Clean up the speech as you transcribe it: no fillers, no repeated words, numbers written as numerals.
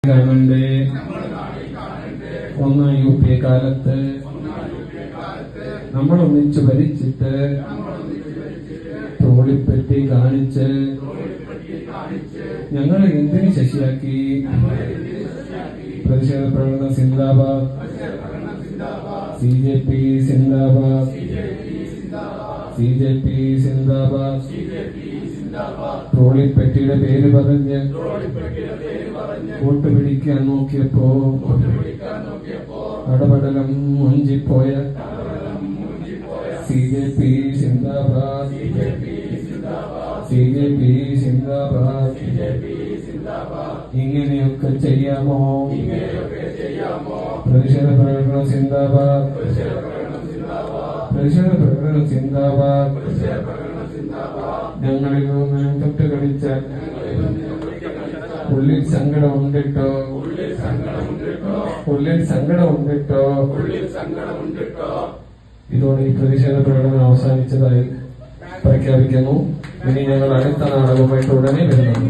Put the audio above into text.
കാണണ്ടേ ഒന്നാം UP കാലത്ത് നമ്മളൊന്നിച്ച് ഭരിച്ചിട്ട് തോളിപ്പെട്ടി കാണിച്ച് ഞങ്ങളെ എന്തിന് ശശിയാക്കി? പ്രതിഷേധ പ്രകടനം സിന്ദാബാദ്, CJP സിന്ദാബാദ്, CJP സിന്ദാബാദ്. തോളിപ്പെട്ടിയുടെ പേര് പറഞ്ഞ് വോട്ട് പിടിക്കാൻ നോക്കിയപ്പോ അടപടലം മുഞ്ചിപ്പോയ CJP സിന്ദാബാദ്, CJP സിന്ദാബാദ്. ഇങ്ങനെയൊക്കെ ചെയ്യാമോ? പ്രതിഷേധ പ്രകടനം സിന്ദാബാദ്, പ്രതിഷേധ പ്രകടനം സിന്ദാബാദ്. ഞങ്ങളിൽ നിന്ന് തൊട്ട് കളിച്ച ഉള്ളിൽ സങ്കടമുണ്ടിട്ടോ, ഉള്ളിൽ സങ്കടമുണ്ടിട്ടോ. ഇതോടെ ഈ പ്രതിഷേധ പ്രകടനം അവസാനിച്ചതായി പ്രഖ്യാപിക്കുന്നു. ഇനി ഞങ്ങൾ അടുത്ത നാടകമായിട്ട് ഉടനെ വരുന്നു.